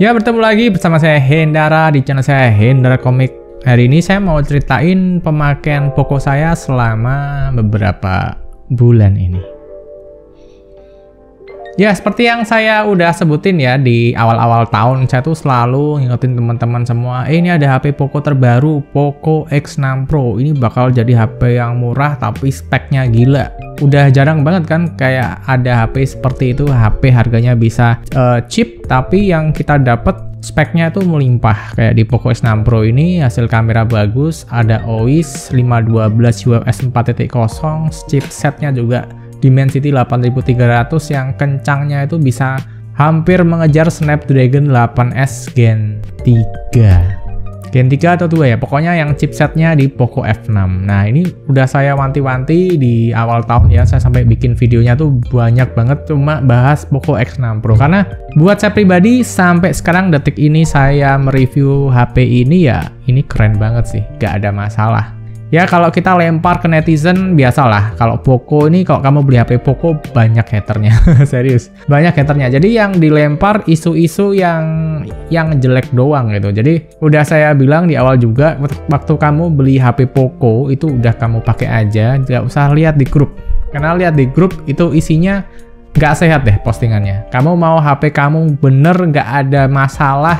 Ya, bertemu lagi bersama saya Hendara di channel saya Hendara Komik. Hari ini saya mau ceritain pemakaian Poco saya selama beberapa bulan ini. Ya, seperti yang saya udah sebutin ya di awal-awal tahun, saya tuh selalu ngingetin teman-teman semua, ini ada HP Poco terbaru, Poco X6 Pro. Ini bakal jadi HP yang murah tapi speknya gila. Udah jarang banget kan kayak ada HP seperti itu, HP harganya bisa cheap tapi yang kita dapat speknya itu melimpah. Kayak di Poco X6 Pro ini hasil kamera bagus, ada OIS 512 UFS 4.0, chipsetnya juga Dimensity 8300 yang kencangnya itu bisa hampir mengejar Snapdragon 8S Gen 3. Gen 3 atau 2 ya, pokoknya yang chipsetnya di Poco F6. Nah, ini udah saya wanti-wanti di awal tahun ya, saya sampai bikin videonya tuh banyak banget cuma bahas Poco X6 Pro. Karena buat saya pribadi sampai sekarang detik ini saya mereview HP ini ya, ini keren banget sih, gak ada masalah. Ya kalau kita lempar ke netizen biasalah, kalau Poco ini kalau kamu beli HP Poco banyak haternya, serius, banyak haternya. Jadi yang dilempar isu-isu yang jelek doang gitu. Jadi udah saya bilang di awal juga, waktu kamu beli HP Poco itu udah kamu pakai aja, nggak usah lihat di grup. Karena lihat di grup itu isinya nggak sehat deh postingannya. Kamu mau HP kamu bener nggak ada masalah,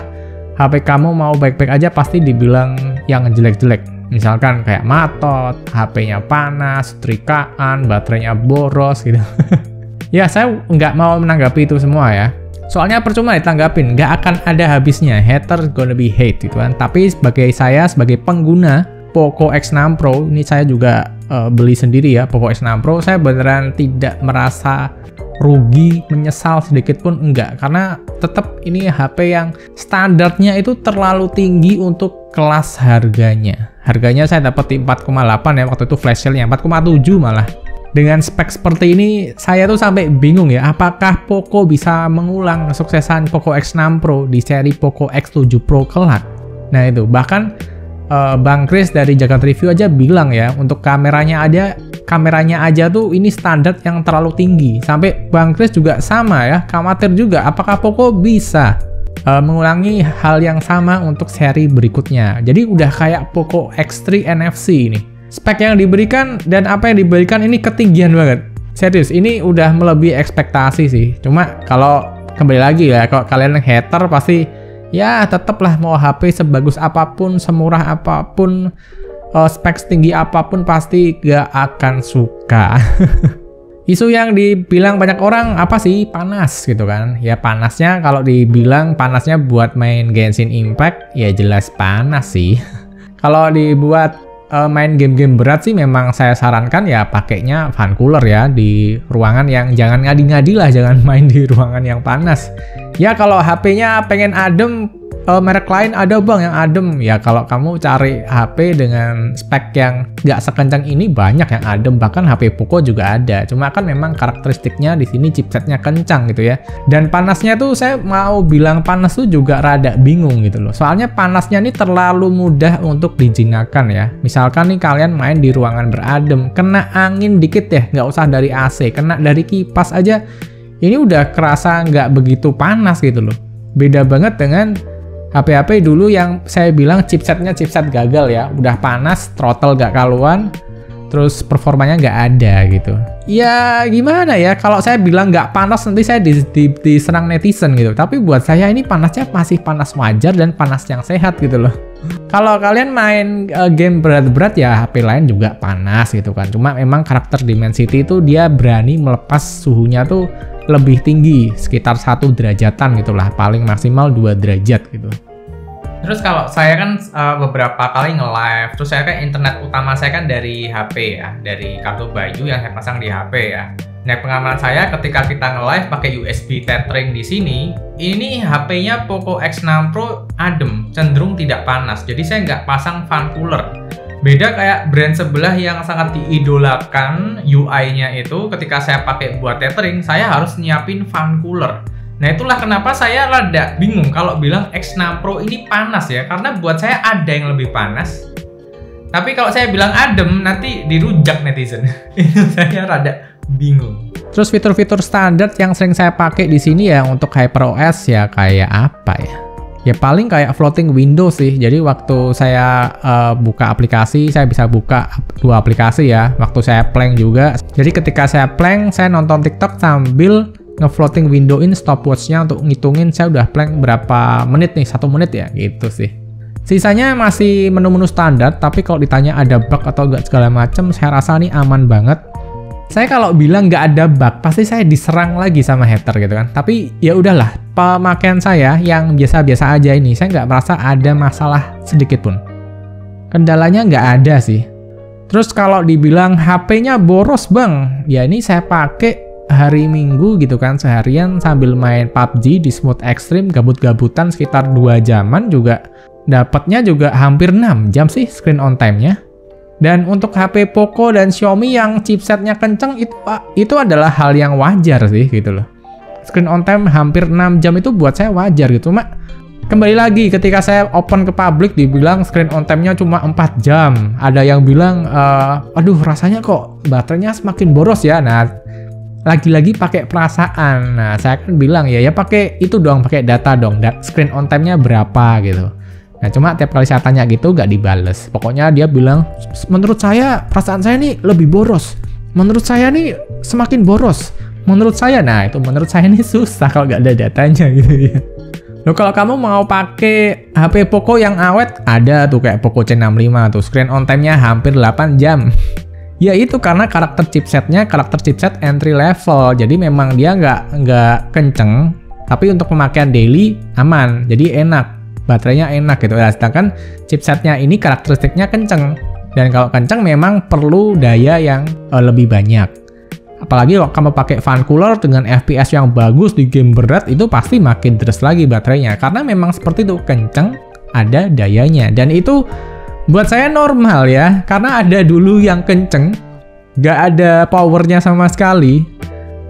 HP kamu mau baik-baik aja pasti dibilang yang jelek-jelek. Misalkan kayak matot, HP-nya panas, setrikaan, baterainya boros gitu. Ya, saya nggak mau menanggapi itu semua ya. Soalnya percuma ditanggapin, nggak akan ada habisnya. Hater gonna be hate gitu kan. Tapi sebagai saya, sebagai pengguna Poco X6 Pro, ini saya juga beli sendiri ya, Poco X6 Pro, saya beneran tidak merasa rugi, menyesal sedikit pun enggak. Karena tetap ini HP yang standarnya itu terlalu tinggi untuk kelas harganya. Harganya saya dapat di 4,8 ya, waktu itu flash sale-nya 4,7 malah. Dengan spek seperti ini, saya tuh sampai bingung ya, apakah Poco bisa mengulang kesuksesan Poco X6 Pro di seri Poco X7 Pro kelak. Nah itu, bahkan Bang Chris dari Jagat Review aja bilang ya, untuk kameranya aja tuh ini standar yang terlalu tinggi. Sampai Bang Chris juga sama ya, khawatir juga apakah Poco bisa mengulangi hal yang sama untuk seri berikutnya. Jadi udah kayak Poco X3 NFC ini. Spek yang diberikan dan apa yang diberikan ini ketinggian banget. Serius, ini udah melebihi ekspektasi sih. Cuma kalau kembali lagi ya, kalau kalian hater pasti ya tetaplah mau HP sebagus apapun, semurah apapun, spek setinggi apapun pasti gak akan suka. Isu yang dibilang banyak orang apa sih? Panas gitu kan. Ya panasnya kalau dibilang panasnya buat main Genshin Impact ya jelas panas sih. Kalau dibuat main game-game berat sih memang saya sarankan ya pakainya fan cooler ya di ruangan yang jangan ngadi-ngadi lah, jangan main di ruangan yang panas. Ya kalau HP-nya pengen adem, merek lain ada bang yang adem ya. Kalau kamu cari HP dengan spek yang nggak sekencang ini banyak yang adem, bahkan HP Poco juga ada. Cuma kan memang karakteristiknya di sini chipsetnya kencang gitu ya. Dan panasnya tuh saya mau bilang panas tuh juga rada bingung gitu loh. Soalnya panasnya ini terlalu mudah untuk dijinakan ya. Misalkan nih kalian main di ruangan beradem, kena angin dikit ya, nggak usah dari AC, kena dari kipas aja, ini udah kerasa nggak begitu panas gitu loh. Beda banget dengan HP-HP dulu yang saya bilang chipsetnya chipset gagal ya, udah panas, throttle gak kaluan, terus performanya nggak ada gitu. Ya gimana ya, kalau saya bilang nggak panas nanti saya diserang netizen gitu. Tapi buat saya ini panasnya masih panas wajar dan panas yang sehat gitu loh. Kalau kalian main game berat-berat ya HP lain juga panas gitu kan. Cuma memang karakter Dimensity itu dia berani melepas suhunya tuh lebih tinggi, sekitar 1 derajatan gitulah, paling maksimal 2 derajat gitu. Terus kalau saya kan beberapa kali nge-live, terus saya kan internet utama saya kan dari HP ya, dari kartu Bayu yang saya pasang di HP ya. Nah pengalaman saya ketika kita nge-live pakai USB tethering di sini, ini HP-nya Poco X6 Pro adem, cenderung tidak panas. Jadi saya nggak pasang fan cooler. Beda kayak brand sebelah yang sangat diidolakan UI-nya itu, ketika saya pakai buat tethering, saya harus nyiapin fan cooler. Nah itulah kenapa saya rada bingung kalau bilang X6 Pro ini panas ya, karena buat saya ada yang lebih panas. Tapi kalau saya bilang adem, nanti dirujak netizen. Itu saya rada bingung. Terus fitur-fitur standar yang sering saya pakai di sini ya untuk HyperOS ya kayak apa ya? Ya paling kayak floating window sih. Jadi waktu saya buka aplikasi, saya bisa buka 2 aplikasi ya. Waktu saya plank juga. Jadi ketika saya plank, saya nonton TikTok sambil nge-floating windowin stopwatch-nya untuk ngitungin saya udah plank berapa menit nih, 1 menit ya, gitu sih. Sisanya masih menu-menu standar, tapi kalau ditanya ada bug atau enggak segala macam, saya rasa ini aman banget. Saya kalau bilang nggak ada bug, pasti saya diserang lagi sama hater gitu kan. Tapi ya udahlah, pemakaian saya yang biasa-biasa aja ini, saya nggak merasa ada masalah sedikit pun. Kendalanya nggak ada sih. Terus kalau dibilang HP-nya boros bang, ya ini saya pakai hari Minggu gitu kan, seharian sambil main PUBG di Smooth Extreme, gabut-gabutan sekitar 2 jaman juga. Dapatnya juga hampir 6 jam sih screen on time-nya. Dan untuk HP Poco dan Xiaomi yang chipsetnya kenceng itu adalah hal yang wajar sih gitu loh. Screen on time hampir 6 jam itu buat saya wajar gitu. Cuma kembali lagi ketika saya open ke publik dibilang screen on time-nya cuma 4 jam. Ada yang bilang, aduh rasanya kok baterainya semakin boros ya. Nah, lagi-lagi pakai perasaan. Nah, saya kan bilang ya pakai itu dong, pakai data dong. Screen on time-nya berapa gitu. Nah, cuma tiap kali saya tanya gitu gak dibales. Pokoknya dia bilang, menurut saya perasaan saya nih lebih boros. Menurut saya nih semakin boros. Menurut saya, nah itu menurut saya nih susah kalau gak ada datanya gitu ya. Loh, kalau kamu mau pakai HP Poco yang awet, ada tuh kayak Poco C65 tuh. Screen on time-nya hampir 8 jam. Ya itu karena karakter chipsetnya, karakter chipset entry level. Jadi memang dia nggak kenceng, tapi untuk pemakaian daily aman. Jadi enak. Baterainya enak gitu. Nah, sedangkan chipsetnya ini karakteristiknya kenceng, dan kalau kenceng memang perlu daya yang lebih banyak. Apalagi kalau kamu pakai fan cooler dengan FPS yang bagus di game berat, itu pasti makin deres lagi baterainya karena memang seperti itu, kenceng, ada dayanya. Dan itu buat saya normal ya, karena ada dulu yang kenceng gak ada powernya sama sekali,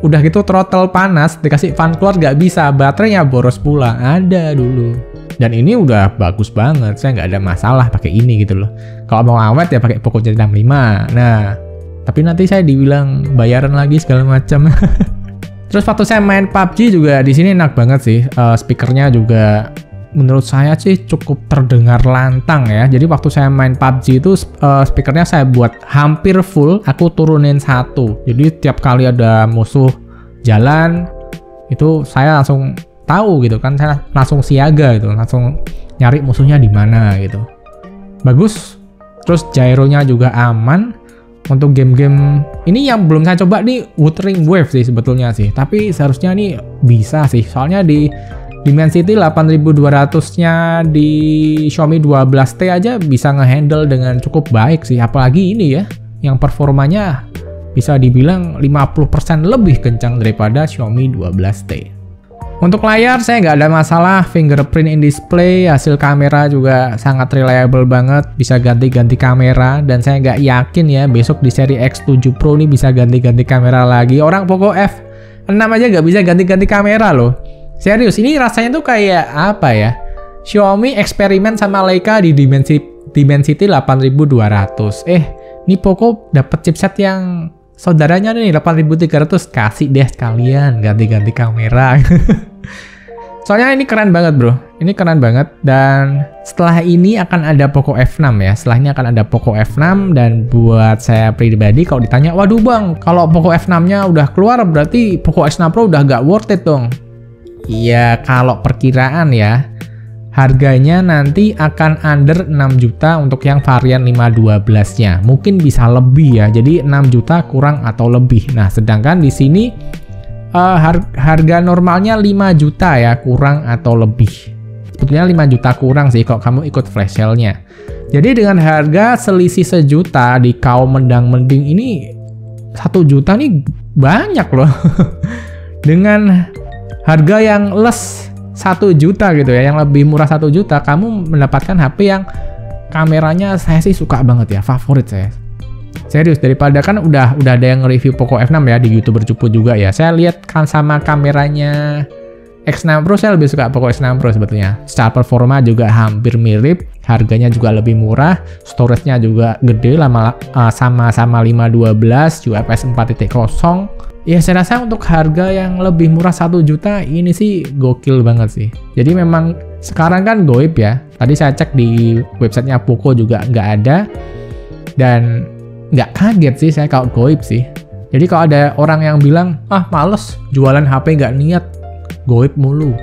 udah gitu throttle panas, dikasih fan cooler gak bisa, baterainya boros pula, ada dulu. Dan ini udah bagus banget, saya nggak ada masalah pakai ini gitu loh. Kalau mau awet ya pakai Poco C65. Nah, tapi nanti saya dibilang bayaran lagi segala macam. Terus waktu saya main PUBG juga di sini enak banget sih. Speakernya juga menurut saya sih cukup terdengar lantang ya. Jadi waktu saya main PUBG itu speakernya saya buat hampir full, aku turunin 1. Jadi tiap kali ada musuh jalan, itu saya langsung tahu gitu kan, saya langsung siaga gitu, langsung nyari musuhnya di mana gitu. Bagus. Terus gyronya juga aman. Untuk game-game ini yang belum saya coba nih Wuthering Waves sih sebetulnya sih, tapi seharusnya nih bisa sih. Soalnya di Dimensity 8200-nya di Xiaomi 12T aja bisa ngehandle dengan cukup baik sih. Apalagi ini ya, yang performanya bisa dibilang 50% lebih kencang daripada Xiaomi 12T. Untuk layar saya nggak ada masalah, fingerprint in display, hasil kamera juga sangat reliable banget, bisa ganti-ganti kamera, dan saya nggak yakin ya besok di seri X7 Pro ini bisa ganti-ganti kamera lagi. Orang Poco F6 aja nggak bisa ganti-ganti kamera loh. Serius, ini rasanya tuh kayak apa ya? Xiaomi eksperimen sama Leica di Dimensity 8200. Ini Poco dapat chipset yang saudaranya nih 8300, kasih deh sekalian ganti-ganti kamera. Soalnya ini keren banget bro, ini keren banget. Dan setelah ini akan ada Poco F6 ya, setelah ini akan ada Poco F6. Dan buat saya pribadi kalau ditanya, waduh bang, kalau Poco F6 nya udah keluar berarti Poco X6 Pro udah gak worth it dong. Iya, kalau perkiraan ya, harganya nanti akan under 6 juta untuk yang varian 512 nya, mungkin bisa lebih ya, jadi 6 juta kurang atau lebih. Nah sedangkan di sini harga normalnya 5 juta ya, kurang atau lebih. Sebetulnya 5 juta kurang sih kalau kamu ikut flash sale-nya. Jadi dengan harga selisih 1 juta di kaum mendang-mending ini, 1 juta nih banyak loh. Dengan harga yang less 1 juta gitu ya, yang lebih murah 1 juta, kamu mendapatkan HP yang kameranya saya sih suka banget ya, favorit saya. Serius, daripada kan udah ada yang review Poco F6 ya di YouTuber Cupu juga ya. Saya lihat kan sama kameranya X6 Pro saya lebih suka Poco X6 Pro sebetulnya. Secara performa juga hampir mirip, harganya juga lebih murah, storage-nya juga gede, sama-sama 512 UFS 4.0. Ya saya rasa untuk harga yang lebih murah 1 juta ini sih gokil banget sih. Jadi memang sekarang kan goib ya. Tadi saya cek di websitenya Poco juga nggak ada. Dan nggak kaget sih saya kalau goib sih. Jadi kalau ada orang yang bilang, males jualan HP nggak niat, goib mulu.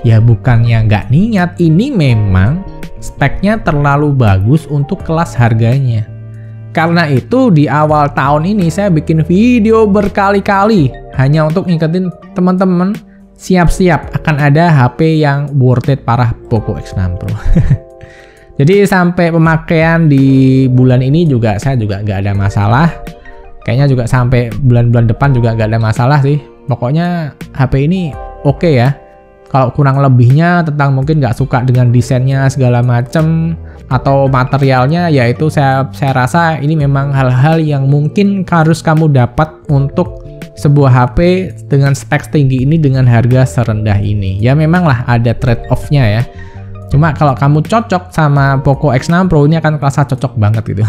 Ya bukannya nggak niat, ini memang speknya terlalu bagus untuk kelas harganya. Karena itu di awal tahun ini saya bikin video berkali-kali hanya untuk ngingetin teman-teman siap-siap akan ada HP yang worth it parah, Poco X6 Pro. Jadi sampai pemakaian di bulan ini juga saya juga nggak ada masalah. Kayaknya juga sampai bulan-bulan depan juga nggak ada masalah sih. Pokoknya HP ini oke ya. Kalau kurang lebihnya tentang mungkin nggak suka dengan desainnya segala macem atau materialnya, yaitu saya rasa ini memang hal-hal yang mungkin harus kamu dapat untuk sebuah HP dengan spek tinggi ini dengan harga serendah ini. Ya memang lah ada trade off-nya ya. Cuma kalau kamu cocok sama Poco X6 Pro ini akan kerasa cocok banget gitu.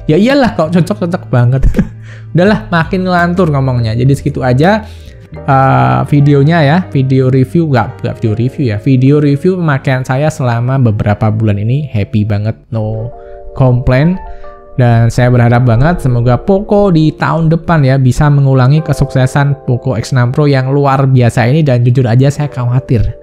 Ya iyalah kalau cocok banget. Udahlah makin ngelantur ngomongnya. Jadi segitu aja. Videonya ya, video review pemakaian saya selama beberapa bulan ini. Happy banget, no complaint, dan saya berharap banget semoga Poco di tahun depan ya bisa mengulangi kesuksesan Poco X6 Pro yang luar biasa ini. Dan jujur aja saya khawatir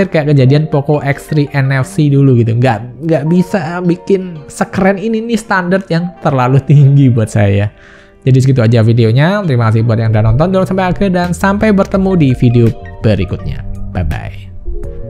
kayak kejadian Poco X3 NFC dulu gitu, nggak bisa bikin sekeren ini nih, standar yang terlalu tinggi buat saya. Jadi segitu aja videonya. Terima kasih buat yang udah nonton dulu sampai akhir dan sampai bertemu di video berikutnya. Bye-bye.